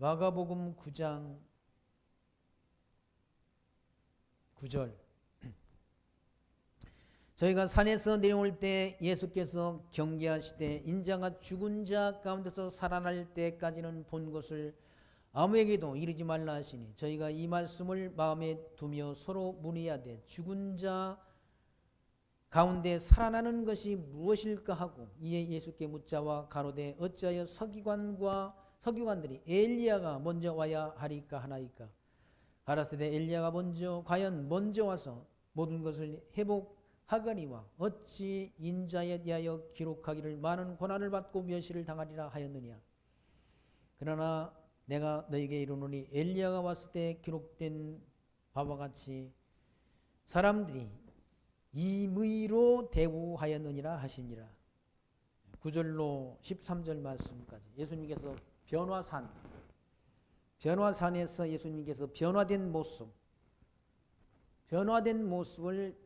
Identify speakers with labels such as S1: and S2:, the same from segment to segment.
S1: 마가복음 9장 9절. 저희가 산에서 내려올 때 예수께서 경계하시되 인자가 죽은 자 가운데서 살아날 때까지는 본 것을 아무에게도 이르지 말라 하시니 저희가 이 말씀을 마음에 두며 서로 문의하되 죽은 자 가운데 살아나는 것이 무엇일까 하고 이에 예수께 묻자와 가로되 어찌하여 서기관들이 엘리야가 먼저 와야 하리까 하나이까. 가라사대 엘리야가 과연 먼저 와서 모든 것을 회복하거니와 어찌 인자에 대하여 기록하기를 많은 고난을 받고 멸시를 당하리라 하였느냐. 그러나 내가 너에게 이르노니 엘리야가 왔을 때 기록된 바와 같이 사람들이 임의로 대우하였느니라 하시니라. 9절로 13절 말씀까지 예수님께서 변화산에서 예수님께서 변화된 모습을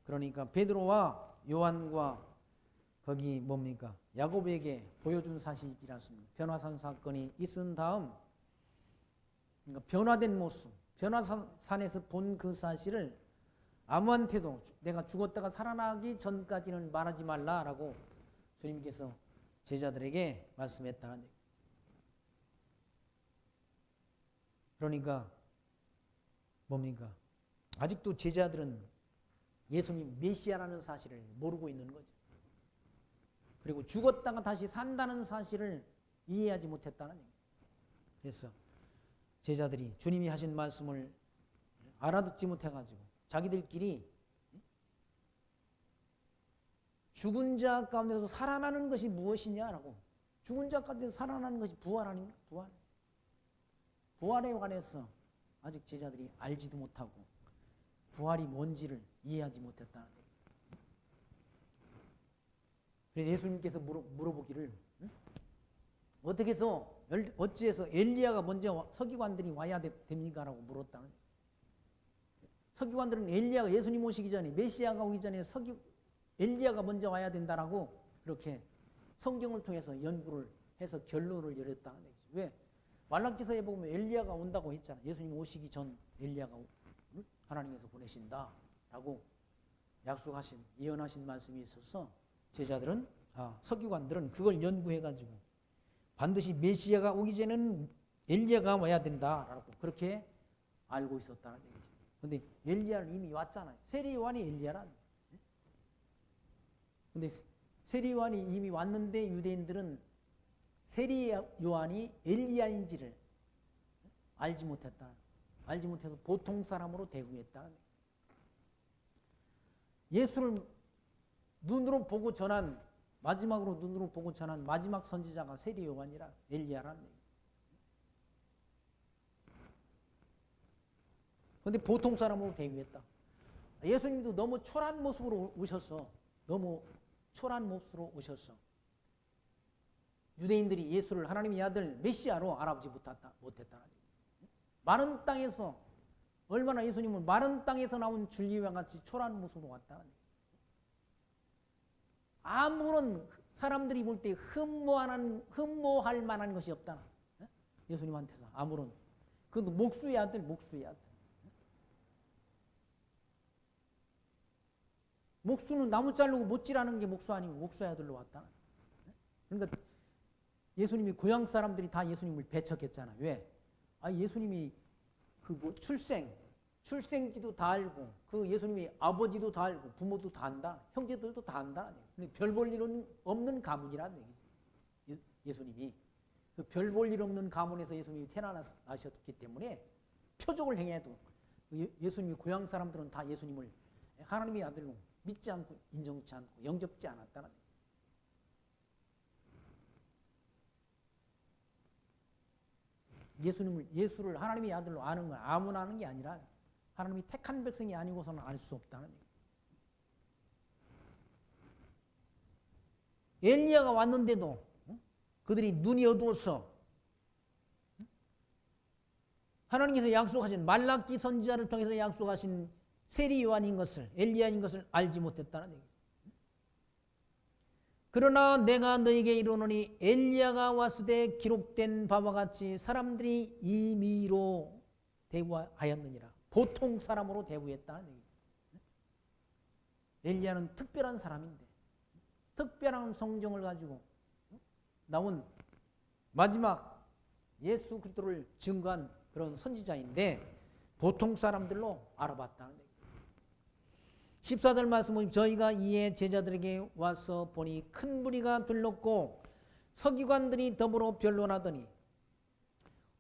S1: 그러니까 베드로와 요한과 거기 뭡니까? 야곱에게 보여준 사실이지 않습니까? 변화산 사건이 있은 다음 그러니까 변화된 모습, 변화산에서 본 그 사실을 아무한테도 내가 죽었다가 살아나기 전까지는 말하지 말라라고 주님께서 제자들에게 말씀했다는 얘기예요. 그러니까 뭡니까? 아직도 제자들은 예수님 메시아라는 사실을 모르고 있는 거죠. 그리고 죽었다가 다시 산다는 사실을 이해하지 못했다는 얘기예요. 그래서 제자들이 주님이 하신 말씀을 알아듣지 못해가지고 자기들끼리 죽은 자 가운데서 살아나는 것이 무엇이냐라고, 죽은 자 가운데서 살아나는 것이 부활 아닙니까? 부활에 관해서 아직 제자들이 알지도 못하고 부활이 뭔지를 이해하지 못했다는 얘기예요. 그래서 예수님께서 물어보기를 어떻게 해서 어찌해서 엘리야가 먼저 서기관들이 와야 됩니까? 라고 물었다는 얘기예요. 서기관들은 엘리야가 예수님 오시기 전에 메시아가 오기 전에 엘리야가 먼저 와야 된다라고 그렇게 성경을 통해서 연구를 해서 결론을 내렸다는 얘기죠. 왜? 말라기서에 보면 엘리야가 온다고 했잖아요. 예수님 오시기 전 엘리야가 하나님께서 보내신다라고 약속하신 예언하신 말씀이 있어서 제자들은 서기관들은 그걸 연구해가지고 반드시 메시아가 오기 전에는 엘리야가 와야 된다라고 그렇게 알고 있었다는 얘기죠. 근데 엘리야는 이미 왔잖아요. 세례 요한이 엘리야란. 근데 세례 요한이 이미 왔는데 유대인들은 세례 요한이 엘리야인지를 알지 못했다. 알지 못해서 보통 사람으로 대우했다. 예수를 마지막으로 눈으로 보고 전한 마지막 선지자가 세례 요한이라 엘리야라는 얘기죠. 근데 보통 사람으로 대우했다. 예수님도 너무 초라한 모습으로 오셨어. 유대인들이 예수를 하나님의 아들 메시아로 알아보지 못했다. 마른 땅에서 얼마나 예수님은 마른 땅에서 나온 줄기와 같이 초라한 모습으로 왔다. 아무런 사람들이 볼 때 흠모할 만한 것이 없다. 예수님한테서 아무런. 그것도 목수의 아들. 목수는 나무 자르고 못질하는 게 목수 아니고 목수의 아들로 왔다. 그러니까 예수님이 고향 사람들이 다 예수님을 배척했잖아. 왜? 예수님이 출생지도 다 알고 그 예수님이 아버지도 다 알고 부모도 다 안다. 형제들도 다 안다. 근데 별 볼 일 없는 가문이라는 얘기죠. 예수님이 그 별 볼 일 없는 가문에서 예수님이 태어나셨기 때문에 표적을 행해도 예수님이 고향 사람들은 다 예수님을 하나님의 아들로 믿지 않고 인정치 않고 영접지 않았다는 얘기예요. 예수를 하나님의 아들로 아는 건 아무나 아는 게 아니라 하나님이 택한 백성이 아니고서는 알 수 없다는 얘기예요. 엘리야가 왔는데도 그들이 눈이 어두워서 하나님께서 약속하신 말라기 선지자를 통해서 약속하신 세례 요한인 것을 엘리야인 것을 알지 못했다는 얘기죠. 그러나 내가 너에게 이르노니 엘리야가 왔을 때 기록된 바와 같이 사람들이 임의로 대우하였느니라. 보통 사람으로 대우했다는 얘기예요. 엘리야는 특별한 사람인데, 특별한 성정을 가지고 나온 마지막 예수 그리스도를 증거한 그런 선지자인데 보통 사람들로 알아봤다는 얘기예요. 14절 말씀은 저희가 이에 제자들에게 와서 보니 큰 무리가 들렀고 서기관들이 더불어 변론하더니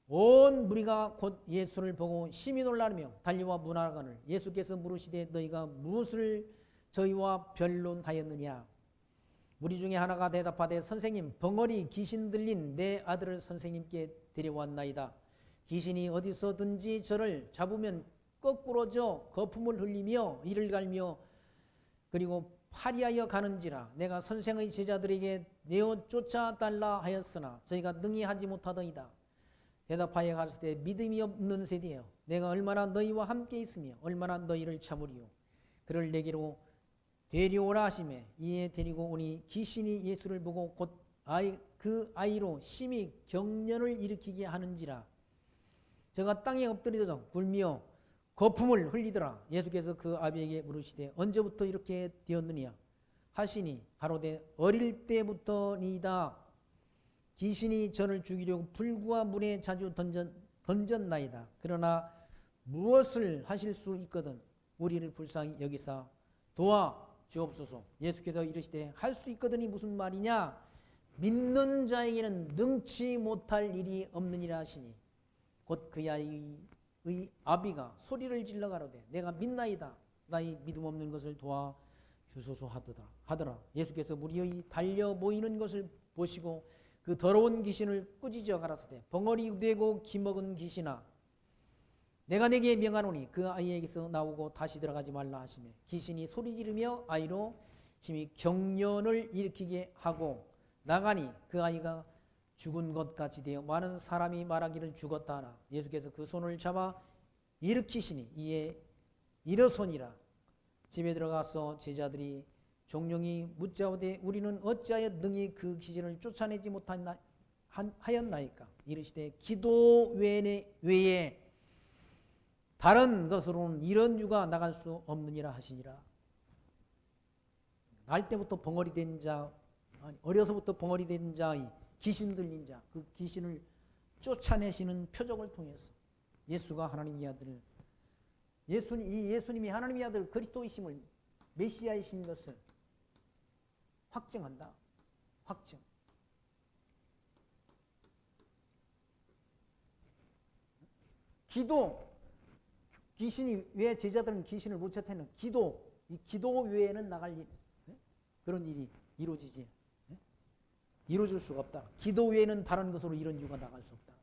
S1: 온 무리가 곧 예수를 보고 심히 놀라며 달려와 문하가를 예수께서 물으시되 너희가 무엇을 저희와 변론하였느냐. 무리 중에 하나가 대답하되 선생님 벙어리 귀신 들린 내 아들을 선생님께 데려왔나이다. 귀신이 어디서든지 저를 잡으면 거꾸러져 거품을 흘리며 이를 갈며 그리고 파리하여 가는지라. 내가 선생의 제자들에게 내어 쫓아달라 하였으나 저희가 능히 하지 못하더이다. 대답하여 가로되 믿음이 없는 세대여 내가 얼마나 너희와 함께 있으며 얼마나 너희를 참으리요. 그를 내게로 데려오라 하시매 이에 데리고 오니 귀신이 예수를 보고 곧 그 아이로 심히 경련을 일으키게 하는지라. 저가 땅에 엎드리더니 굴며 거품을 흘리더라. 예수께서 그 아비에게 물으시되 언제부터 이렇게 되었느냐 하시니 가로되 어릴 때부터니이다. 귀신이 저를 죽이려고 불과 물에 자주 던졌나이다. 그러나 무엇을 하실 수 있거든 우리를 불쌍히 여기사 도와 주옵소서. 예수께서 이르시되 할 수 있거든이 무슨 말이냐. 믿는 자에게는 능치 못할 일이 없느니라 하시니 곧 그 아이의 아비가 소리를 질러 가로되 내가 믿나이다. 나의 믿음 없는 것을 도와 주소서 하더라. 예수께서 무리의 달려 모이는 것을 보시고 그 더러운 귀신을 꾸짖어 가라사대 벙어리 되고 기먹은 귀신아 내가 내게 명하노니 그 아이에게서 나오고 다시 들어가지 말라 하시며 귀신이 소리 지르며 아이로 심히 경련을 일으키게 하고 나가니 그 아이가 죽은 것 같이 되어 많은 사람이 말하기를 죽었다 하나 예수께서 그 손을 잡아 일으키시니 이에 일어서니라. 집에 들어가서 제자들이 종용이 묻자오되 우리는 어찌하여 능히 그 귀신을 쫓아내지 못하였나이까. 이르시되 기도 외에 다른 것으로는 이런 유가 나갈 수 없느니라 하시니라. 날 때부터 벙어리 된 자, 어려서부터 벙어리 된 자의 귀신 들린 자, 그 귀신을 쫓아내시는 표적을 통해서 예수가 하나님의 아들, 예수님이 하나님의 아들 그리스도이심을 메시아이신 것을 확증한다. 확증. 기도. 귀신이 왜 제자들은 귀신을 못 쫓아내는 기도. 이 기도 외에는 나갈 일, 그런 일이 이루어지지. 이루어질 수가 없다. 기도 외에는 다른 것으로 이런 이유가 나갈 수 없다.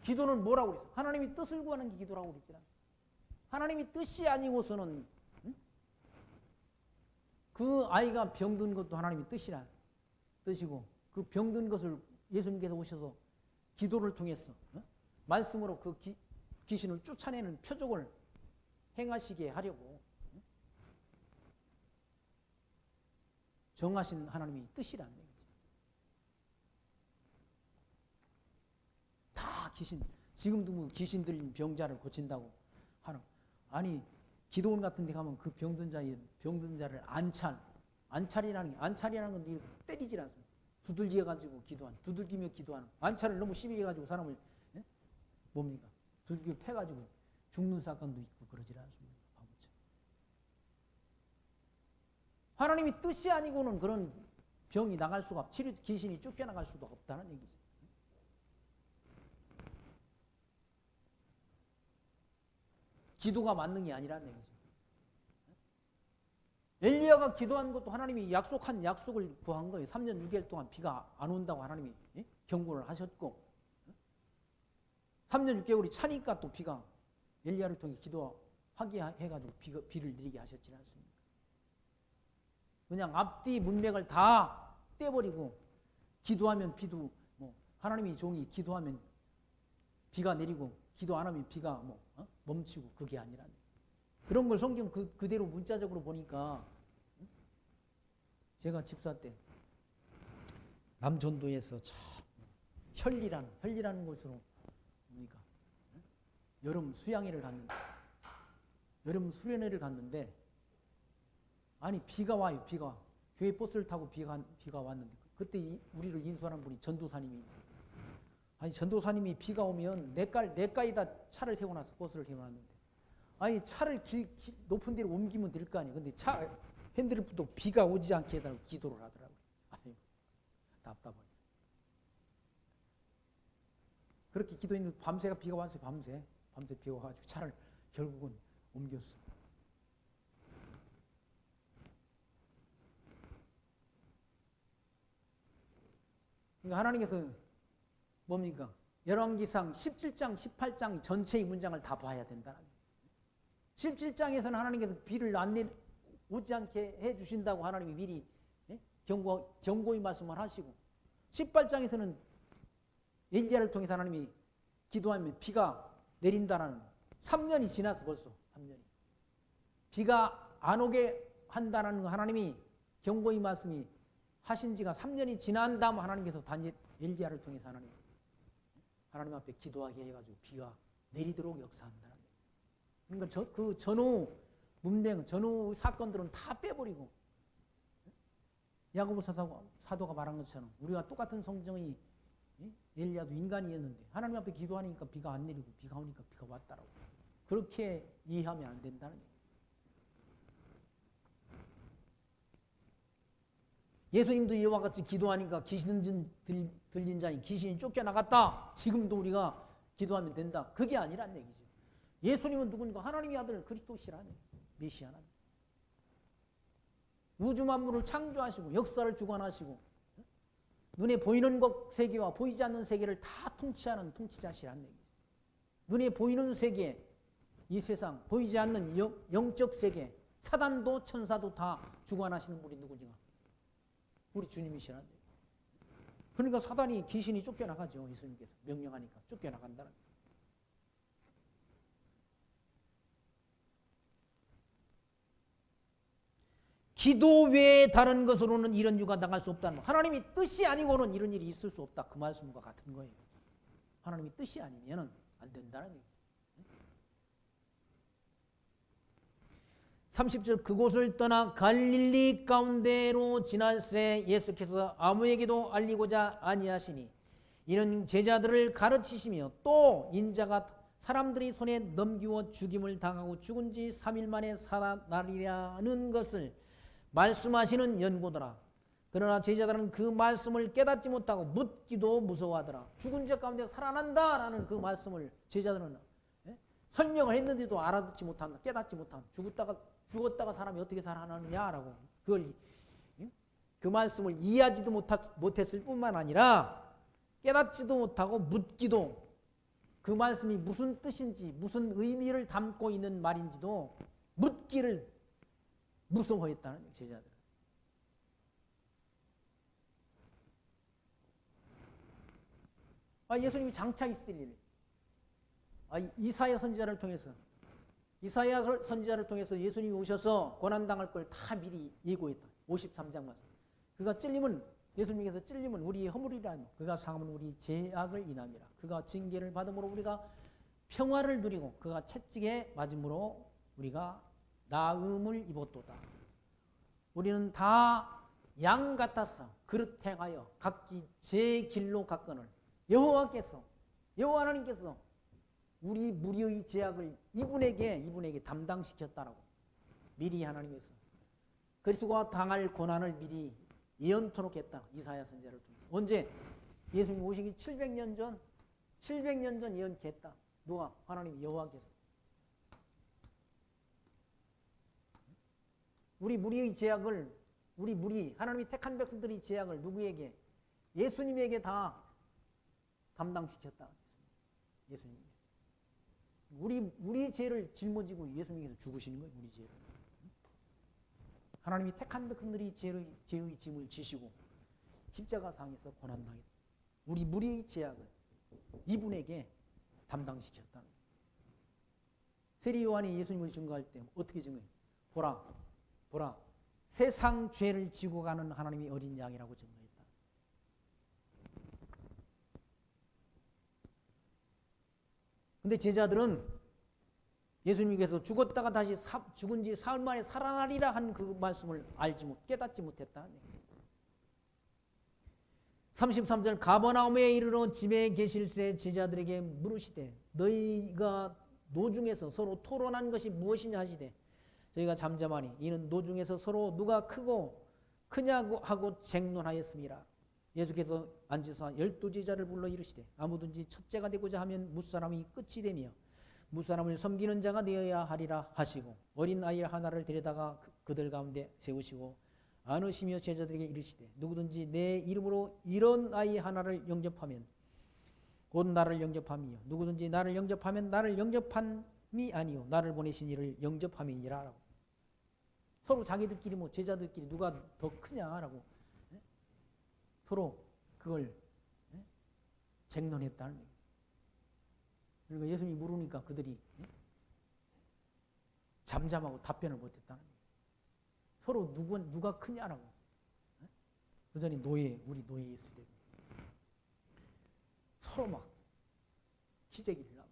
S1: 기도는 뭐라고 그랬어? 하나님이 뜻을 구하는 게 기도라고 그랬잖아. 하나님이 뜻이 아니고서는 그 아이가 병든 것도 하나님이 뜻이고 그 병든 것을 예수님께서 오셔서 기도를 통해서 말씀으로 그 귀신을 쫓아내는 표적을 행하시게 하려고 정하신 하나님의 뜻이라는 얘기죠. 다 귀신, 지금도 뭐 귀신 들린 병자를 고친다고 하는. 아니 기도원 같은 데 가면 그 병든 자를 안찰이라는 건 이렇게 때리질 않습니다. 두들겨 가지고 두들기며 기도하는. 안찰을 너무 심하게 가지고 사람을 뭡니까? 두들겨 패 가지고 죽는 사건도 있고 그러질 않습니다. 바보처럼. 하나님이 뜻이 아니고는 그런 병이 나갈 수가 귀신이 쫓겨나갈 수도 없다는 얘기죠. 기도가 만능이 아니라는 얘기죠. 엘리야가 기도한 것도 하나님이 약속한 약속을 구한 거예요. 3년 6개월 동안 비가 안 온다고 하나님이 경고를 하셨고 3년 6개월이 차니까 또 비가 엘리야를 통해 기도하게 해가지고 비를 내리게 하셨지 않습니까? 그냥 앞뒤 문맥을 다 떼버리고 기도하면 비도 하나님이 종이 기도하면 비가 내리고 기도 안 하면 비가 멈추고 그게 아니라는 그런 걸 성경 그대로 문자적으로 보니까 제가 집사 때 남전도에서 저 혈리라는 곳으로 뭡니까? 여름 수양회를 갔는데, 여름 수련회를 갔는데, 아니 비가 와요. 비가 와. 교회 버스를 타고 비가 왔는데, 그때 우리를 인수하는 분이 전도사님이, 아니 전도사님이 비가 오면 내가에다 차를 세워놨어. 버스를 세워놨는데, 아니 차를 높은 데로 옮기면 될 거 아니에요. 근데 차 핸들부터 비가 오지 않게 해달라고 기도를 하더라고요. 아니 답답하게. 그렇게 기도했는데 밤새가 비가 왔어요. 밤새 비가 와가지고 차를 결국은 옮겼어. 그러니까 하나님께서 뭡니까? 열왕기상 17장, 18장 전체의 문장을 다 봐야 된다는 거예요. 17장에서는 하나님께서 비를 오지 않게 해주신다고 하나님이 미리 경고의 말씀을 하시고, 18장에서는 엘리야를 통해서 하나님이 기도하면 비가 내린다라는, 3년이 지났어. 벌써 3년이 비가 안 오게 한다는 하나님이 경고의 말씀이 하신 지가 3년이 지난 다음 하나님께서 엘리야를 통해서 하나님 앞에 기도하게 해가지고 비가 내리도록 역사한다는 거예요. 그러니까 그 전후 문명, 전후 사건들은 다 빼버리고, 야고보 사도가 말한 것처럼 우리가 똑같은 성정의 엘리야도 인간이었는데 하나님 앞에 기도하니까 비가 안 내리고, 비가 오니까 비가 왔다라고. 그렇게 이해하면 안 된다는 거예요. 예수님도 이와 같이 기도하니까 귀신 들린 자니 귀신이 쫓겨나갔다. 지금도 우리가 기도하면 된다. 그게 아니란 얘기죠. 예수님은 누군가? 하나님의 아들 그리스도시라는 메시아는. 우주 만물을 창조하시고 역사를 주관하시고 눈에 보이는 것 세계와 보이지 않는 세계를 다 통치하는 통치자시라는 얘기죠. 눈에 보이는 세계, 이 세상, 보이지 않는 영적 세계, 사단도 천사도 다 주관하시는 분이 누구냐? 우리 주님이시라는 얘기죠. 그러니까 사단이, 귀신이 쫓겨나가죠. 예수님께서 명령하니까 쫓겨나간다는 거예요. 기도 외에 다른 것으로는 이런 유가 나갈 수 없다는 거. 하나님이 뜻이 아니고는 이런 일이 있을 수 없다. 그 말씀과 같은 거예요. 하나님이 뜻이 아니면 안 된다는 얘기죠. 30절 그곳을 떠나 갈릴리 가운데로 지날새 예수께서 아무에게도 알리고자 아니하시니 이는 제자들을 가르치시며 또 인자가 사람들이 손에 넘기워 죽임을 당하고 죽은 지 3일 만에 살아나리라는 것을 말씀하시는 연고더라. 그러나 제자들은 그 말씀을 깨닫지 못하고 묻기도 무서워하더라. 죽은 자 가운데 살아난다라는 그 말씀을 제자들은 설명을 했는데도 알아듣지 못한다. 깨닫지 못한다. 죽었다가 사람이 어떻게 살아나느냐라고 그 말씀을 이해하지도 못했을 뿐만 아니라 깨닫지도 못하고 묻기도, 그 말씀이 무슨 뜻인지 무슨 의미를 담고 있는 말인지도 묻기를 무서워했다는 제자들. 예수님이 장차 있을 일, 이사야 선지자를 통해서 예수님이 오셔서 고난당할 걸 다 미리 예고했다. 53장 말씀. 그가 찔림은, 예수님께서 찔림은 우리의 허물이라, 그가 상함은 우리 죄악을 인함이라. 그가 징계를 받음으로 우리가 평화를 누리고 그가 채찍에 맞음으로 우리가 나음을 입었도다. 우리는 다 양 같아서 그릇 행하여 각기 제 길로 갔거늘 여호와 하나님께서 우리 무리의 죄악을 이분에게 담당시켰다라고 미리 하나님께서 그리스도가 당할 고난을 미리 예언토록 했다. 이사야 선지자를 통해서. 언제? 예수님 오시기 700년 전 예언했다. 누가? 하나님 여호와께서. 우리 무리의 죄악을, 하나님이 택한 백성들의 죄악을 누구에게? 예수님에게 다 담당시켰다. 예수님. 우리 죄를 짊어지고 예수님께서 죽으시는 거예요. 우리 죄를. 하나님이 택한 백성들이 죄의 짐을 지시고 십자가상에서 고난당했다. 우리 무리의 죄악을 이분에게 담당시켰다. 세리 요한이 예수님을 증거할 때 어떻게 증거해요? 보라, 세상 죄를 지고 가는 하나님이 어린 양이라고 증거했다. 근데 제자들은 예수님께서 죽었다가 다시 죽은 지 사흘 만에 살아나리라 한 그 말씀을 깨닫지 못했다. 33절 가버나움에 이르러 집에 계실새 제자들에게 물으시되 너희가 노중에서 서로 토론한 것이 무엇이냐 하시되 저희가 잠잠하니 이는 노중에서 서로 누가 크고 크냐고 하고 쟁론하였습니다. 예수께서 앉으사 12제자를 불러 이르시되 아무든지 첫째가 되고자 하면 무사람이 끝이 되며 무사람을 섬기는 자가 되어야 하리라 하시고 어린 아이 하나를 데려다가 그들 가운데 세우시고 안으시며 제자들에게 이르시되 누구든지 내 이름으로 이런 아이 하나를 영접하면 곧 나를 영접함이요 누구든지 나를 영접하면 나를 영접함이 아니요 나를 보내신 이를 영접함이니라 라고. 서로 자기들끼리 제자들끼리 누가 더 크냐라고 서로 그걸 쟁론했다는 얘기예요. 그러니까 예수님이 물으니까 그들이 잠잠하고 답변을 못했다는 얘기예요. 서로 누가 크냐라고. 그전에 우리 노예 있을 때 서로 막 희재기를 하고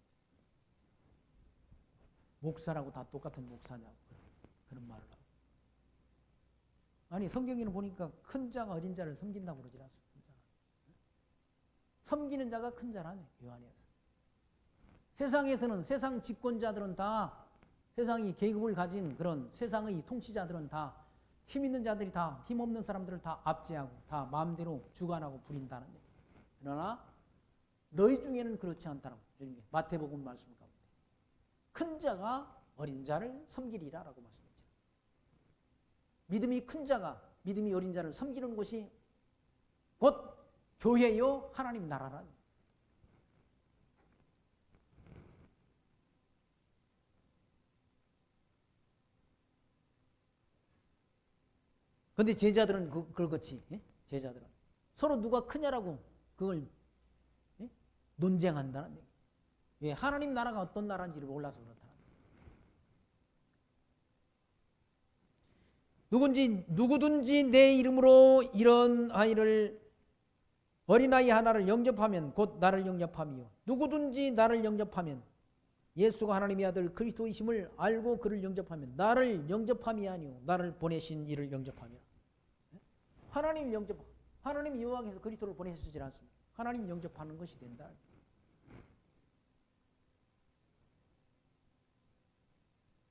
S1: 목사라고 다 똑같은 목사냐고 그런 말을 하고. 아니 성경에는 보니까 큰 자가 어린 자를 섬긴다고 그러지 않습니까? 섬기는 자가 큰 자라네 요한에서. 세상에서는 세상 집권자들은 다 세상이 계급을 가진 그런 세상의 통치자들은 다 힘 있는 자들이 다 힘없는 사람들을 다 압제하고 다 마음대로 주관하고 부린다는 얘기예요. 그러나 너희 중에는 그렇지 않다라고 마태복음 말씀 가운데 큰 자가 어린 자를 섬기리라 라고 말씀했죠. 믿음이 큰 자가 믿음이 어린 자를 섬기는 것이 곧 교회요 하나님 나라라는. 그런데 제자들은 그렇지. 제자들은 서로 누가 크냐라고 그걸 논쟁한다는 얘기예요. 왜? 하나님 나라가 어떤 나라인지를 몰라서 그렇다. 누구든지 내 이름으로 이런 아이를 어린아이 하나를 영접하면 곧 나를 영접함이요 누구든지 나를 영접하면 예수가 하나님의 아들 그리스도이심을 알고 그를 영접하면 나를 영접함이 아니요 나를 보내신 이를 영접함이라. 하나님 하나님 여호와께서 그리스도를 보내시지 않습니다. 하나님 영접하는 것이 된다.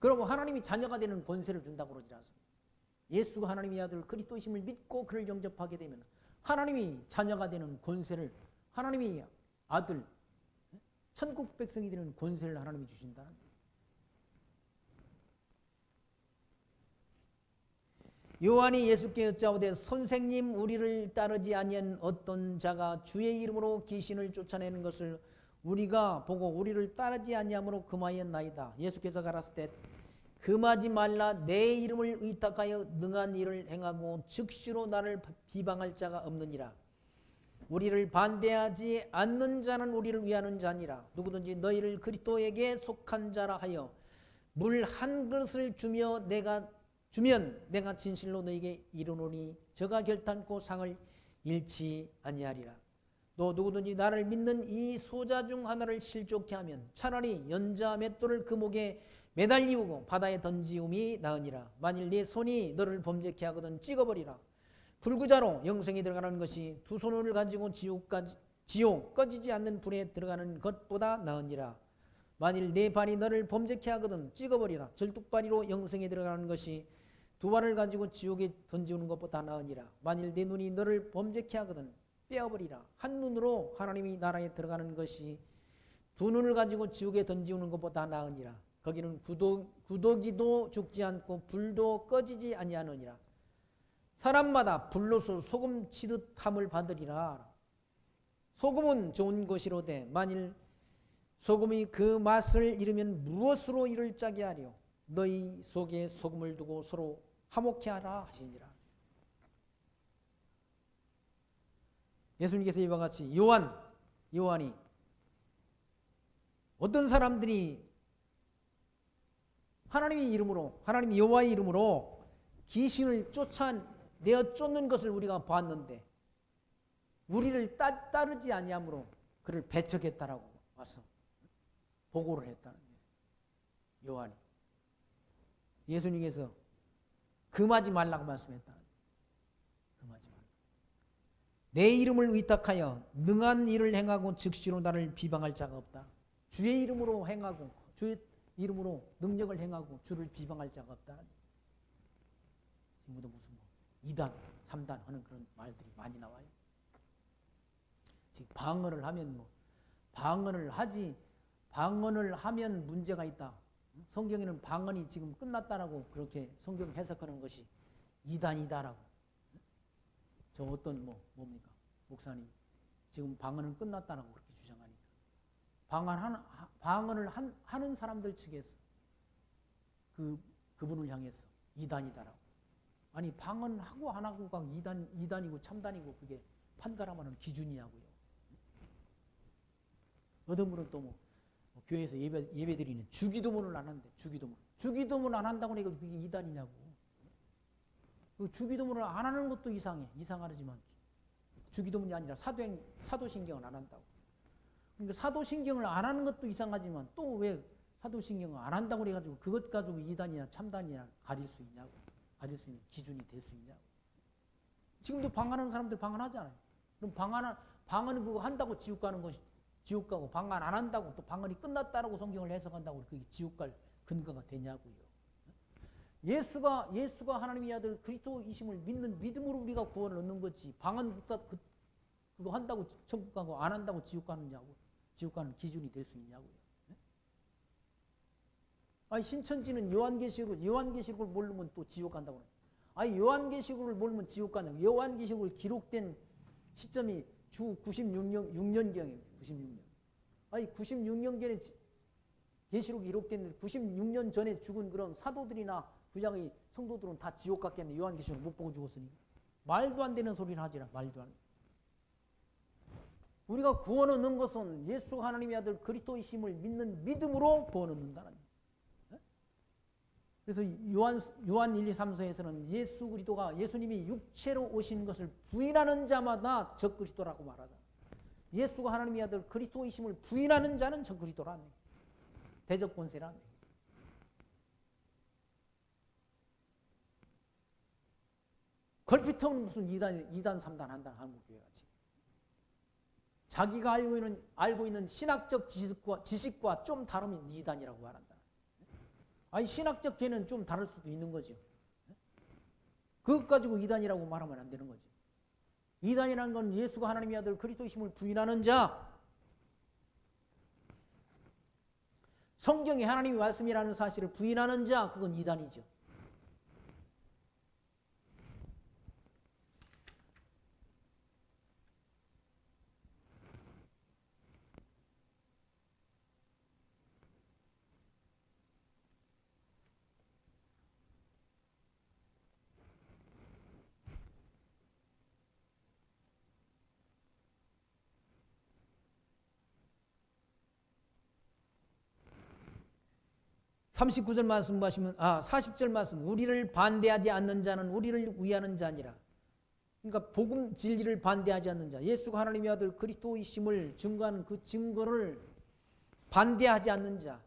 S1: 그러고 하나님이 자녀가 되는 권세를 준다고 그러지 않습니다. 예수가 하나님의 아들 그리스도이심을 믿고 그를 영접하게 되면 하나님이 자녀가 되는 권세를 하나님이 아들 천국 백성이 되는 권세를 하나님이 주신다. 요한이 예수께 여짜오되 선생님 우리를 따르지 아니한 어떤 자가 주의 이름으로 귀신을 쫓아내는 것을 우리가 보고 우리를 따르지 아니함으로 금하였나이다. 예수께서 가라사대 때 금하지 말라. 내 이름을 의탁하여 능한 일을 행하고 즉시로 나를 비방할 자가 없느니라. 우리를 반대하지 않는 자는 우리를 위하는 자니라. 누구든지 너희를 그리스도에게 속한 자라 하여 물 한 그릇을 주면 내가 진실로 너희에게 이르노니 저가 결탄코 상을 잃지 아니하리라. 또 누구든지 나를 믿는 이 소자 중 하나를 실족케 하면 차라리 연자 맷돌을 그 목에 매달리우고 바다에 던지움이 나으니라. 만일 네 손이 너를 범죄케 하거든 찍어버리라. 불구자로 영생에 들어가는 것이 두 손을 가지고 지옥 꺼지지 않는 불에 들어가는 것보다 나으니라. 만일 네 발이 너를 범죄케 하거든 찍어버리라. 절뚝발이로 영생에 들어가는 것이 두 발을 가지고 지옥에 던지는 것보다 나으니라. 만일 네 눈이 너를 범죄케 하거든 빼어버리라. 한 눈으로 하나님이 나라에 들어가는 것이 두 눈을 가지고 지옥에 던지는 것보다 나으니라. 거기는 구더기도 죽지 않고 불도 꺼지지 아니하느니라. 사람마다 불로서 소금 치듯 함을 받으리라. 소금은 좋은 것이로되 만일 소금이 그 맛을 잃으면 무엇으로 이를 짜게 하려. 너희 속에 소금을 두고 서로 화목케 하라 하시니라. 예수님께서 이와 같이 요한이 어떤 사람들이 하나님의 이름으로 하나님 여호와의 이름으로 귀신을 쫓아내어 쫓는 것을 우리가 봤는데 우리를 따르지 아니하므로 그를 배척했다라고 와서 보고를 했다는 거예요. 요한이. 예수님께서 금하지 말라고 말씀했다. 금하지 말라. 내 이름을 위탁하여 능한 일을 행하고 즉시로 나를 비방할 자가 없다. 주의 이름으로 행하고 주의 이름으로 능력을 행하고 주를 비방할 자가 없다. 지금도 무슨 2단, 3단 하는 그런 말들이 많이 나와요. 지금 방언을 하면 방언을 하면 문제가 있다. 성경에는 방언이 지금 끝났다라고 그렇게 성경 해석하는 것이 이단이다라고. 저 어떤 뭡니까? 목사님 지금 방언은 끝났다라고 그렇게 주장하니까 방언을 하는 사람들 측에서 그분을 향해서 이단이다라고. 아니 방언하고 안 하고가 이단이고 참단이고 그게 판가름하는 기준이냐고요. 어떤 분은 또 교회에서 예배 드리는 주기도문을 안 한대. 주기도문 안 한다고 하니까 그게 이단이냐고. 주기도문을 안 하는 것도 이상하지만 주기도문이 아니라 사도신경을 안 한다고. 그러니까 사도신경을 안 하는 것도 이상하지만 또 왜 사도신경을 안 한다고 그래가지고 그것 가지고 이단이냐 참단이냐 가릴 수 있냐고. 가릴 수 있는 기준이 될 수 있냐고. 지금도 방언하는 사람들 방언하잖아요. 그럼 방언은 그거 한다고 지옥 가는 것이 지옥 가고 방언 안 한다고 또 방언이 끝났다라고 성경을 해석한다고 그게 지옥 갈 근거가 되냐고요. 예수가 하나님의 아들 그리스도이심을 믿는 믿음으로 우리가 구원을 얻는 거지. 방언 그거 한다고 천국 가고 안 한다고 지옥 가느냐고. 지옥 가는 기준이 될 수 있냐고요. 아니 신천지는 요한계시록을 모르면 또 지옥 간다고 그래요. 아니 요한계시록을 모르면 지옥 가냐고. 요한계시록을 기록된 시점이 주 96년경이에요. 96년. 아니 96년경에 계시록이 기록됐는데 96년 전에 죽은 그런 사도들이나 구약의 성도들은 다 지옥 갔겠네. 요한계시록 못 보고 죽었으니까. 말도 안 되는 소리를 하지라. 말도 안 돼. 우리가 구원 얻는 것은 예수 하나님의 아들 그리스도이심을 믿는 믿음으로 구원 얻는다는 거예요. 그래서 요한 1, 2, 3서에서는 예수님이 육체로 오신 것을 부인하는 자마다 적그리스도라고 말하잖아요. 예수가 하나님의 아들 그리스도이심을 부인하는 자는 적그리스도라는 거예요. 대적권세라는 거예요. 걸핏 하면 무슨 2단 3단 한다 한국교회같이. 자기가 알고 있는 신학적 지식과 좀 다르면 2단이라고 말한다. 아니 신학적 죄는 좀 다를 수도 있는 거죠. 그것 가지고 2단이라고 말하면 안 되는 거죠. 2단이라는 건 예수가 하나님의 아들 그리스도이심을 부인하는 자, 성경이 하나님의 말씀이라는 사실을 부인하는 자, 그건 2단이죠. 39절 말씀 보시면 40절 말씀 우리를 반대하지 않는 자는 우리를 위하는 자니라. 그러니까 복음 진리를 반대하지 않는 자, 예수가 하나님의 아들 그리스도이심을 증거하는 그 증거를 반대하지 않는 자.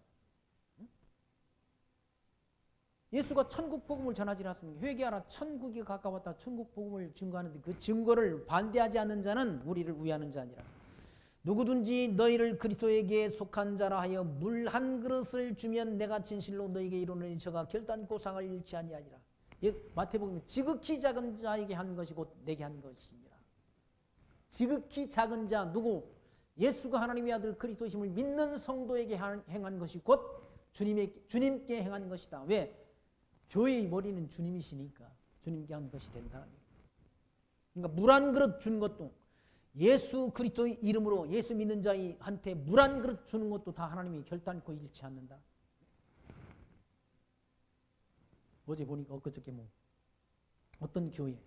S1: 예수가 천국 복음을 전하지 않았습니까? 회개하라 천국이 가까웠다. 천국 복음을 증거하는데 그 증거를 반대하지 않는 자는 우리를 위하는 자니라. 누구든지 너희를 그리스도에게 속한 자라 하여 물 한 그릇을 주면 내가 진실로 너희에게 이르노니 저가 결단코 상을 잃지 아니하리라. 마태복음에 지극히 작은 자에게 한 것이 곧 내게 한 것이니라. 지극히 작은 자 누구? 예수가 하나님의 아들 그리스도이심을 믿는 성도에게 행한 것이 곧 주님께 행한 것이다. 왜? 교회의 머리는 주님이시니까 주님께 한 것이 된다는 거예요. 그러니까 물 한 그릇 준 것도 예수 그리스도의 이름으로 예수 믿는 자한테 물 한 그릇 주는 것도 다 하나님이 결단코 잃지 않는다. 어제 보니까 엊그저께 어떤 교회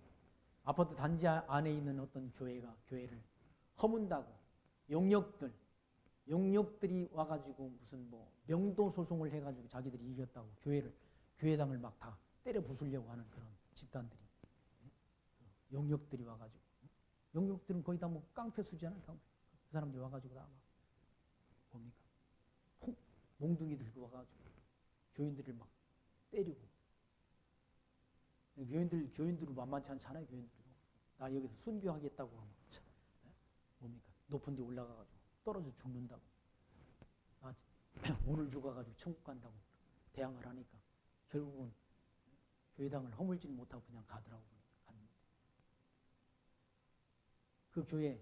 S1: 아파트 단지 안에 있는 어떤 교회를 허문다고 영역들이 와가지고 무슨 명도 소송을 해가지고 자기들이 이겼다고 교회당을 막 다 때려 부수려고 하는 그런 집단들이, 영역들이 와가지고, 영역들은 거의 다 뭐 깡패 수잖아요. 그 사람들이 와가지고 다 막 뭡니까? 몽둥이 들고 와가지고 교인들을 막 때리고, 교인들은 만만치 않잖아요. 교인들도 나 여기서 순교하겠다고 하면 뭡니까? 높은 데 올라가가지고 떨어져 죽는다고, 오늘 죽어가지고 천국 간다고 대항을 하니까 결국은 교회당을 허물지 못하고 그냥 가더라고. 갔는데 그 교회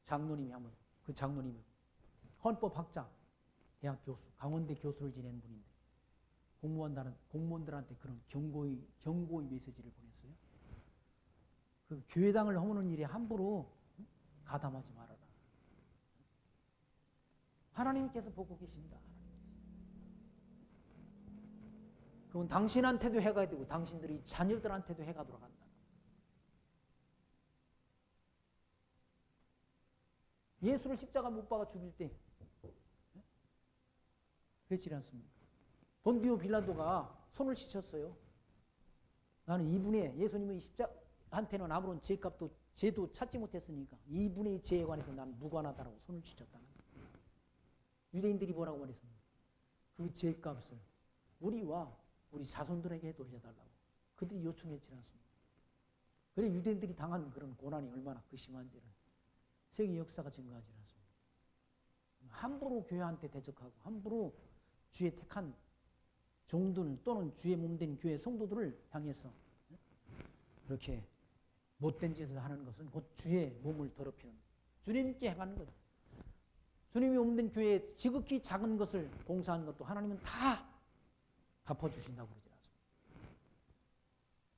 S1: 장로님이 한번, 그 장로님이 헌법학자, 대학 교수, 강원대 교수를 지낸 분인데 공무원들한테 그런 경고의 메시지를 보냈어요. 그 교회당을 허무는 일에 함부로 가담하지 말아라. 하나님께서 보고 계신다. 그건 당신한테도 해가 되고 당신들이 자녀들한테도 해가 돌아간다. 예수를 십자가 못 박아 죽일 때 그렇지 않습니까? 본디오 빌라도가 손을 씻었어요. 나는 이분의 예수님의 십자한테는 아무런 죄도 찾지 못했으니까 이분의 죄에 관해서 나는 무관하다라고 손을 씻었다는 거예요. 유대인들이 뭐라고 말했습니까? 그 죄값을 우리와 우리 자손들에게 돌려달라고 그들이 요청했지 않습니까? 그래 유대인들이 당한 그런 고난이 얼마나 그 심한지를 세계 역사가 증거하지 않습니까? 함부로 교회한테 대적하고 함부로 주의 택한 종들 또는 주의 몸된 교회 성도들을 향해서 그렇게 못된 짓을 하는 것은 곧 주의 몸을 더럽히는, 주님께 행하는 거죠. 주님이 몸된 교회에 지극히 작은 것을 봉사한 것도 하나님은 다 갚아주신다고 그러지 않습니까?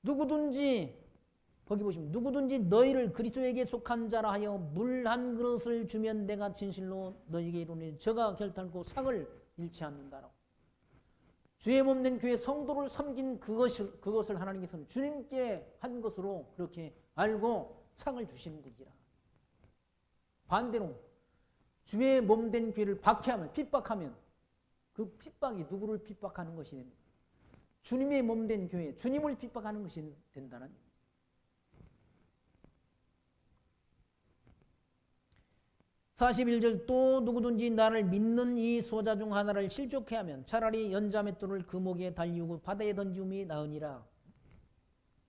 S1: 누구든지 거기 보시면 누구든지 너희를 그리스도에게 속한 자라 하여 물 한 그릇을 주면 내가 진실로 너희에게 이르노니 저가 결단코 상을 잃지 않는다라고. 주의 몸된 교회 성도를 섬긴 그것을 하나님께서는 주님께 한 것으로 그렇게 알고 상을 주시는 것이라. 반대로 주의 몸된 교회를 박해하면, 핍박하면 그 핍박이 누구를 핍박하는 것이 됩니다. 주님의 몸된 교회, 주님을 핍박하는 것이 된다는 얘기죠. (41절) 또 누구든지 나를 믿는 이 소자 중 하나를 실족해 하면 차라리 연자맷돌을 그 목에 달리우고 바다에 던지움이 나으니라.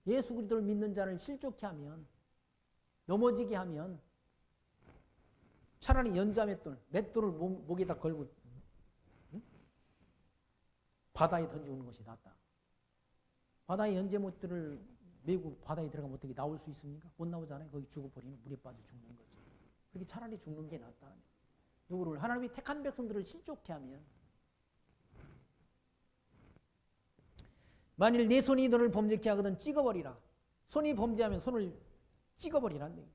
S1: 예수 그리스도를 믿는 자를 실족해 하면, 넘어지게 하면 차라리 맷돌을 목에다 걸고 바다에 던지우는 것이 낫다. 바다에 연자맷돌을 메고 바다에 들어가면 어떻게 나올 수 있습니까? 못 나오잖아요. 거기 죽어버리면 물에 빠져 죽는 거죠. 그렇게 차라리 죽는 게 낫다. 누구를? 하나님이 택한 백성들을 실족해 하면. 만일 내 손이 너를 범죄케 하거든 찍어버리라. 손이 범죄하면 손을 찍어버리라는 얘기.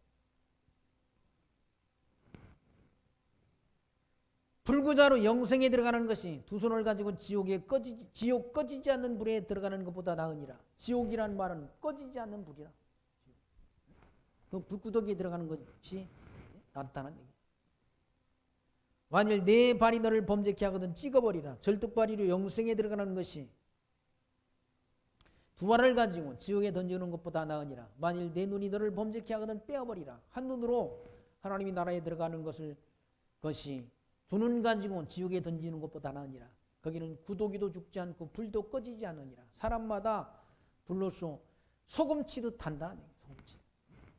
S1: 불구자로 영생에 들어가는 것이 두 손을 가지고 지옥 꺼지지 않는 불에 들어가는 것보다 나으니라. 지옥이라는 말은 꺼지지 않는 불이라. 그 불구덩이에 들어가는 것이 낫다는 얘기. 만일 내 발이 너를 범죄케 하거든 찍어버리라. 절뚝발이로 영생에 들어가는 것이 두 발을 가지고 지옥에 던지는 것보다 나으니라. 만일 내 눈이 너를 범죄케 하거든 빼어버리라. 한 눈으로 하나님의 나라에 들어가는 것이 두 눈 가지고 지옥에 던지는 것보다 나으니라. 거기는 구더기도 죽지 않고 불도 꺼지지 않으니라. 사람마다 불로서 소금치듯 한다는 얘기.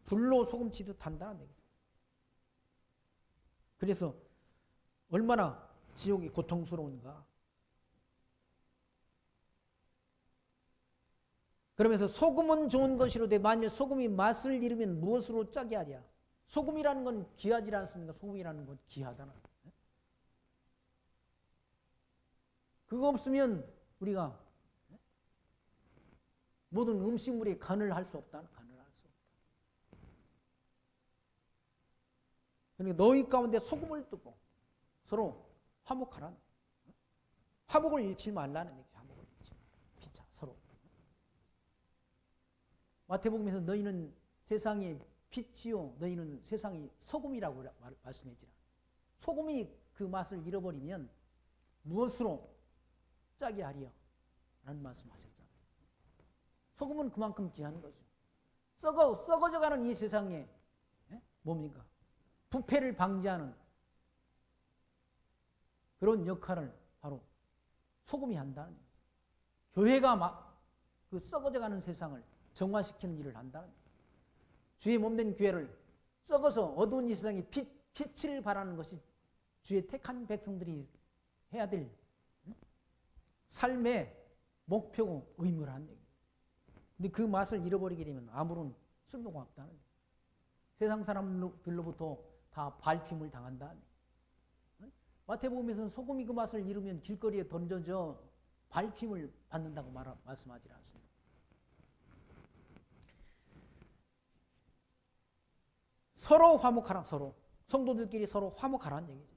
S1: 불로 소금치듯 한다는 얘기. 그래서 얼마나 지옥이 고통스러운가. 그러면서 소금은 좋은 것이로되 만일 소금이 맛을 잃으면 무엇으로 짜게 하랴. 소금이라는 건 귀하지 않습니까? 소금이라는 건 귀하다는. 그거 없으면 우리가 모든 음식물에 간을 할 수 없다. 그러니까 너희 가운데 소금을 두고 서로 화목하라는, 화목을 잃지 말라는 얘기. 화목을 잃지 말라. 피차 서로. 마태복음에서 너희는 세상의 빛이요 너희는 세상의 소금이라고 말씀했지라. 소금이 그 맛을 잃어버리면 무엇으로 짜게 하리요? 라는 말씀하셨잖아요. 소금은 그만큼 귀한 거죠. 썩어져가는 이 세상에 뭡니까? 부패를 방지하는 그런 역할을 바로 소금이 한다는 거죠. 교회가 막 그 썩어져가는 세상을 정화시키는 일을 한다는 거죠. 주의 몸된 교회를 썩어서 어두운 이 세상에 빛을 발하는 것이 주의 택한 백성들이 해야 될 삶의 목표고 의무라는 얘기예요. 근데 그 맛을 잃어버리게 되면 아무런 쓸모가 없다는 거예요. 세상 사람들로부터 다 발핌을 당한다는 거예요. 마태복음에서는 소금이 그 맛을 잃으면 길거리에 던져져 발핌을 받는다고 말씀하지 않습니다. 서로 화목하라. 서로 성도들끼리 서로 화목하라는 얘기죠.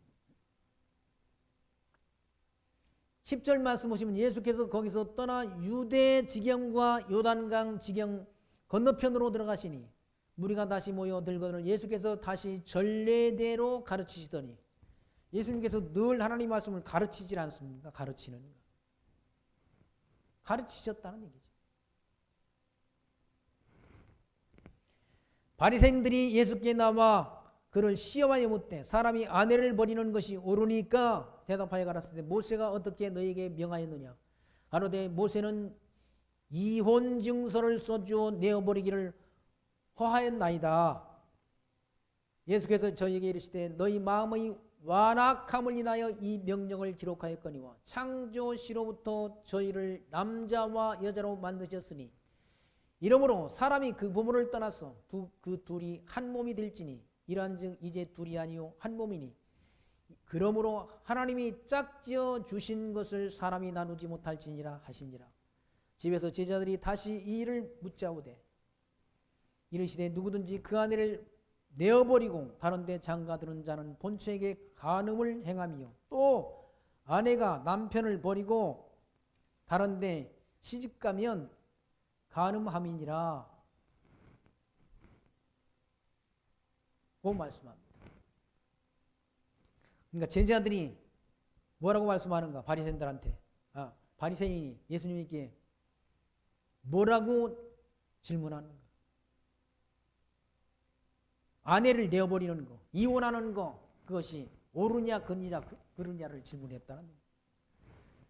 S1: 10절 말씀 보시면 예수께서 거기서 떠나 유대 지경과 요단강 지경 건너편으로 들어가시니 무리가 다시 모여 들거늘 예수께서 다시 전례대로 가르치시더니, 예수님께서 늘 하나님 말씀을 가르치질 않습니까? 가르치는 거. 가르치셨다는 얘기죠. 바리새인들이 예수께 나와 그를 시험하여 묻되 사람이 아내를 버리는 것이 옳으니까 대답하여 가라사대 모세가 어떻게 너에게 명하였느냐. 가로되 모세는 이혼 증서를 써주어 내어버리기를 허하였나이다. 예수께서 저에게 이르시되 너희 마음의 완악함을 인하여 이 명령을 기록하였거니와 창조시로부터 저희를 남자와 여자로 만드셨으니 이러므로 사람이 그 부모를 떠나서 그 둘이 한 몸이 될지니 이러한즉 이제 둘이 아니요 한 몸이니 그러므로 하나님이 짝지어 주신 것을 사람이 나누지 못할지니라 하시니라. 집에서 제자들이 다시 이 일을 묻자오되 이르시되 누구든지 그 아내를 내어버리고 다른 데 장가드는 자는 본처에게 간음을 행하며 또 아내가 남편을 버리고 다른 데 시집가면 간음함이니라 고 말씀합니다. 그러니까 제자들이 뭐라고 말씀하는가? 바리새인들한테, 바리새인이 예수님께 뭐라고 질문하는가? 아내를 내어버리는 거, 이혼하는 거, 그것이 옳으냐 그르냐를 질문했다는 거예요.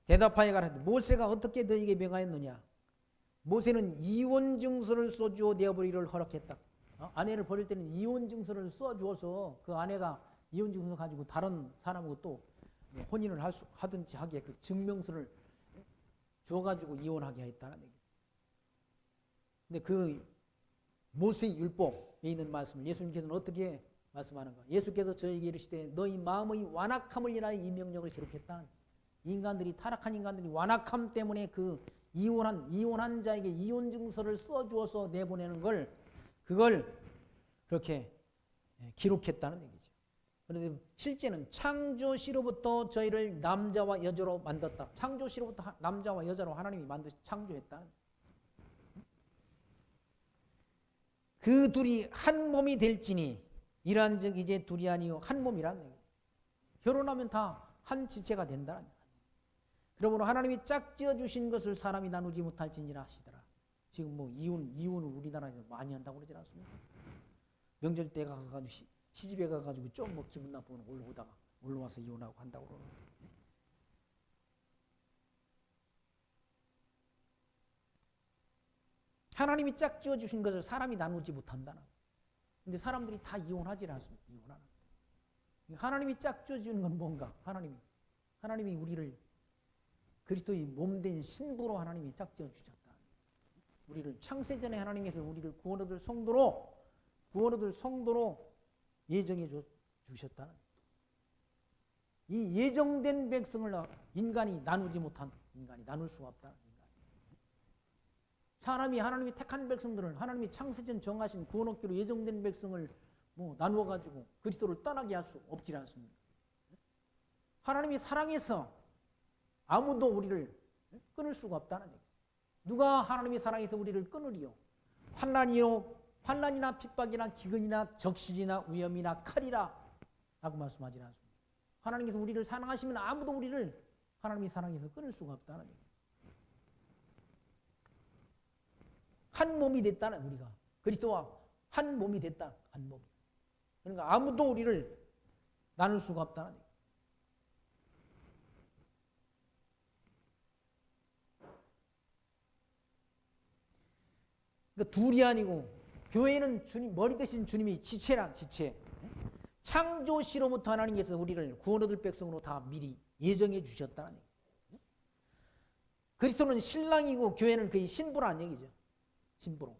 S1: 대답하여 가라사대 모세가 어떻게 너에게 명하였느냐? 모세는 이혼 증서를 써주어 내어버리기를 허락했다. 아내를 버릴 때는 이혼 증서를 써주어서 그 아내가 이혼 증서 가지고 다른 사람하고 또 혼인을 하든지 하게 그 증명서를 줘가지고 이혼하게 했다는 얘기죠. 근데 그 모세의 율법에 있는 말씀을 예수님께서는 어떻게 말씀하는가? 예수께서 저에게 이르시되 너희 마음의 완악함을 인하여 이 명령을 기록했다. 인간들이 타락한 인간들이 완악함 때문에 그 이혼한 자에게 이혼 증서를 써주어서 내보내는 그걸 그렇게 기록했다는 얘기죠. 그런데 실제는 창조시로부터 저희를 남자와 여자로 만들었다. 창조시로부터 남자와 여자로 하나님이 창조했다는 거예요. 그 둘이 한 몸이 될지니 이러한즉 이제 둘이 아니요 한 몸이라는 얘기예요. 결혼하면 다 한 지체가 된다는 거예요. 그러므로 하나님이 짝지어 주신 것을 사람이 나누지 못할지니라 하시더라. 지금 뭐 이혼을 우리나라에서 많이 한다고 그러지 않습니까? 명절 때 가가지고 시집에 가가지고 좀 뭐 기분 나쁘면 올라와서 이혼하고 한다고 그러는데. 하나님이 짝지어 주신 것을 사람이 나누지 못한다는. 근데 사람들이 다 이혼하지 않습니다. 이혼하는. 하나님이 짝지어 주는 건 뭔가? 하나님이 우리를 그리스도의 몸된 신부로 하나님이 짝지어 주셨다. 우리를 창세전에 하나님께서 우리를 구원 얻을 성도로 예정해 주셨다. 이 예정된 백성을 인간이 나누지 못한 인간이 나눌 수가 없다. 하나님이 택한 백성들을 하나님이 창세전 정하신 구원 얻기로 예정된 백성을 나누어 가지고 그리스도를 떠나게 할 수 없지 않습니까? 하나님이 사랑해서 아무도 우리를 끊을 수가 없다는 얘기죠. 누가 하나님이 사랑해서 우리를 끊으리요? 환난이나 핍박이나 기근이나 적신이나 위험이나 칼이라 라고 말씀하지 않습니다. 하나님께서 우리를 사랑하시면 아무도 우리를 하나님이 사랑해서 끊을 수가 없다는 얘기죠. 한 몸이 됐다는 우리가 그리스도와 한 몸이 됐다. 한 몸. 그러니까 아무도 우리를 나눌 수가 없다는 얘기. 그러니까 둘이 아니고 교회는 주님 머리 대신 주님이 지체란 지체. 창조 시로부터 하나님께서 우리를 구원 얻을 백성으로 다 미리 예정해 주셨다는 얘기. 그리스도는 신랑이고 교회는 그의 신부라는 얘기죠. 신부로.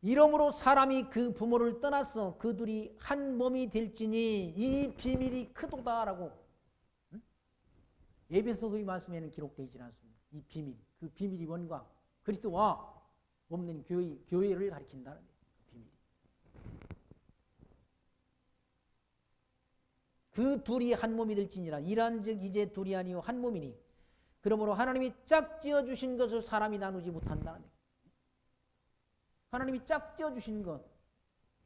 S1: 이러므로 사람이 그 부모를 떠나서 그 둘이 한 몸이 될지니 이 비밀이 크도다라고 에베소서의 말씀에는 기록되어 있지 않습니다. 이 비밀, 그 비밀이 뭔가 그리스도와 없는 교회를 가리킨다는 비밀. 그 둘이 한 몸이 될지니라. 이란즉 이제 둘이 아니요 한 몸이니 그러므로 하나님이 짝지어 주신 것을 사람이 나누지 못한다는 얘기. 하나님이 짝지어 주신 것.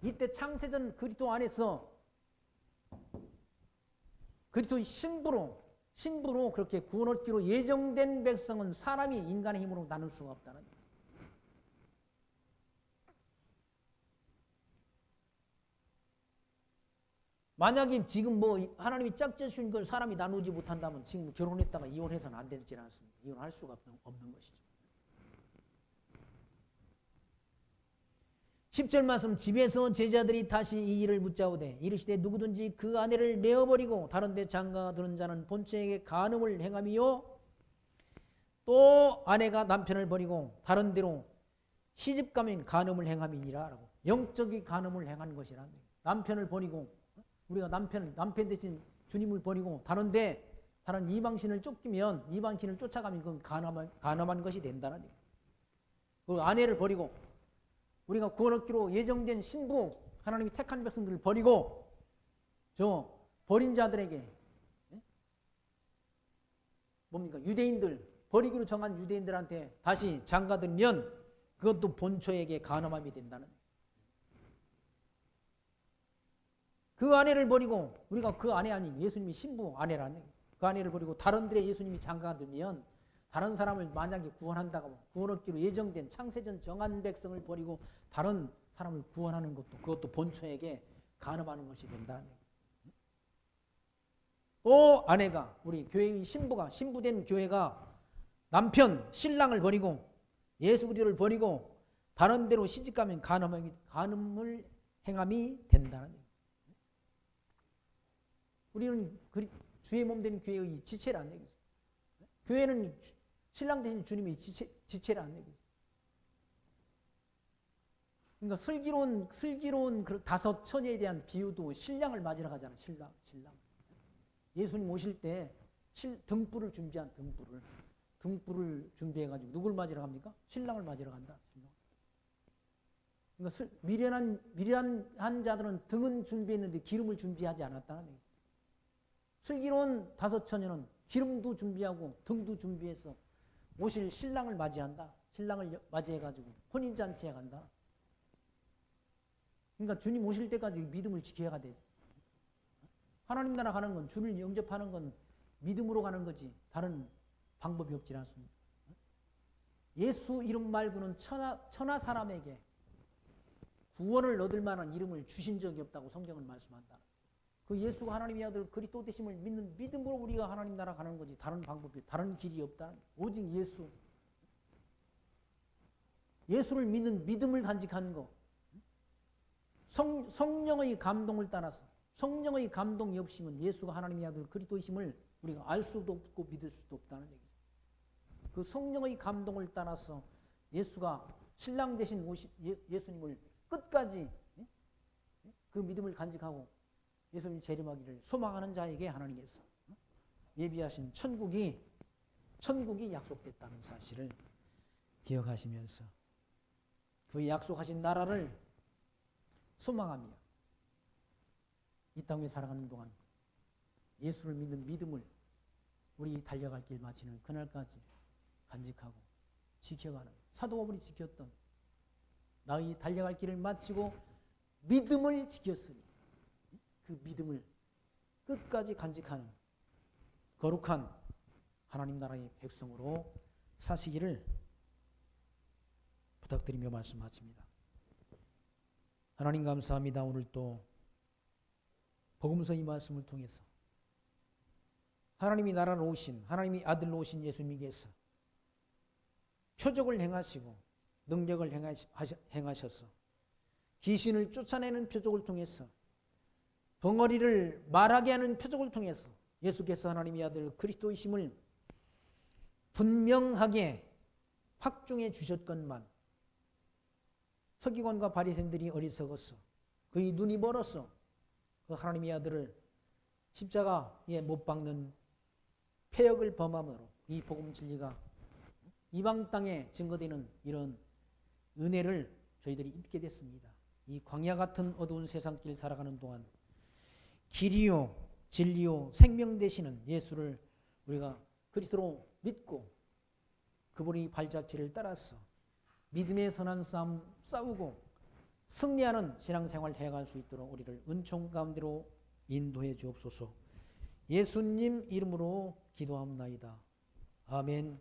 S1: 이때 창세전 그리스도 안에서 그리스도의 신부로 그렇게 구원 얻기로 예정된 백성은 사람이 인간의 힘으로 나눌 수가 없다는 얘기. 만약에 지금 하나님이 짝지어 주신 걸 사람이 나누지 못한다면 지금 결혼했다가 이혼해서는 안 되지 않습니까? 이혼할 수가 없는 것이죠. 10절 말씀 집에서 제자들이 다시 이 일을 묻자오되 이르시되 누구든지 그 아내를 내어버리고 다른 데 장가드는 자는 본처에게 간음을 행함이요 또 아내가 남편을 버리고 다른 데로 시집가면 간음을 행함이니라 라고. 영적인 간음을 행한 것이라. 남편을 버리고 우리가 남편 대신 주님을 버리고 다른 이방신을 쫓기면 이방신을 쫓아가면 그건 간음한 것이 된다는 얘기예요. 그 아내를 버리고 우리가 구원 얻기로 예정된 신부 하나님이 택한 백성들을 버리고 저 버린 자들에게 뭡니까? 유대인들 버리기로 정한 유대인들한테 다시 장가들면 그것도 본처에게 간음함이 된다는 얘기예요. 그 아내를 버리고 우리가 그 아내 아닌 예수님이 신부 아내라는 얘기예요. 그 아내를 버리고 다른 데에 예수님이 장가들면 다른 사람을 만약에 구원한다고 구원 얻기로 예정된 창세전 정한 백성을 버리고 다른 사람을 구원하는 것도 그것도 본처에게 간음하는 것이 된다는 얘기예요. 또 아내가 우리 교회의 신부된 교회가 남편 신랑을 버리고 예수 그리스도를 버리고 다른 데로 시집가면 간음을 행함이 된다는 얘기예요. 우리는 주의 몸 된 교회의 지체라는 얘기죠. 교회는 신랑 대신 주님이 지체라는 얘기죠. 그러니까 슬기로운 그 다섯 처녀에 대한 비유도 신랑을 맞으러 가잖아요. 신랑. 예수님 오실 때 등불을 준비해가지고 누굴 맞으러 갑니까? 신랑을 맞으러 간다. 그러니까 미련한 자들은 등은 준비했는데 기름을 준비하지 않았다는 얘기죠. 슬기로운 다섯 처녀는 기름도 준비하고 등도 준비해서 오실 신랑을 맞이한다. 신랑을 맞이해가지고 혼인잔치에 간다. 그러니까 주님 오실 때까지 믿음을 지켜야 되지. 하나님 나라 가는 건 주를 영접하는 건 믿음으로 가는 거지 다른 방법이 없지 않습니다. 예수 이름 말고는 천하 사람에게 구원을 얻을 만한 이름을 주신 적이 없다고 성경은 말씀한다. 그 예수가 하나님의 아들 그리스도 되심을 믿는 믿음으로 우리가 하나님 나라 가는 거지 다른 방법이 다른 길이 없다. 오직 예수를 믿는 믿음을 간직하는 거. 성령의 감동을 따라서 성령의 감동이 없으면 예수가 하나님의 아들 그리스도이심을 우리가 알 수도 없고 믿을 수도 없다는 얘기죠. 그 성령의 감동을 따라서 예수가 신랑 되신 예수님을 끝까지 그 믿음을 간직하고 예수님 재림하기를 소망하는 자에게 하나님께서 예비하신 천국이 약속됐다는 사실을 기억하시면서 그 약속하신 나라를 소망하며 이 땅에 살아가는 동안 예수를 믿는 믿음을 우리 달려갈 길 마치는 그날까지 간직하고 지켜가는 사도 바울이 지켰던 나의 달려갈 길을 마치고 믿음을 지켰으니 그 믿음을 끝까지 간직하는 거룩한 하나님 나라의 백성으로 사시기를 부탁드리며 말씀 마칩니다. 하나님 감사합니다. 오늘 또 복음서 이 말씀을 통해서 하나님이 나라로 오신, 하나님이 아들로 오신 예수님께서 표적을 행하시고 능력을 행하셔서 귀신을 쫓아내는 표적을 통해서 벙어리를 말하게 하는 표적을 통해서 예수께서 하나님의 아들 그리스도이심을 분명하게 확증해 주셨건만 서기관과 바리새인들이 어리석었어. 그의 눈이 멀었어. 그 하나님의 아들을 십자가에 못 박는 폐역을 범함으로 이 복음 진리가 이방 땅에 증거되는 이런 은혜를 저희들이 잊게 됐습니다. 이 광야 같은 어두운 세상길 살아가는 동안 길이요 진리요 생명 되시는 예수를 우리가 그리스도로 믿고 그분의 발자취를 따라서 믿음의 선한 싸움 싸우고 승리하는 신앙생활 해갈 수 있도록 우리를 은총 가운데로 인도해 주옵소서. 예수님 이름으로 기도합나이다. 아멘.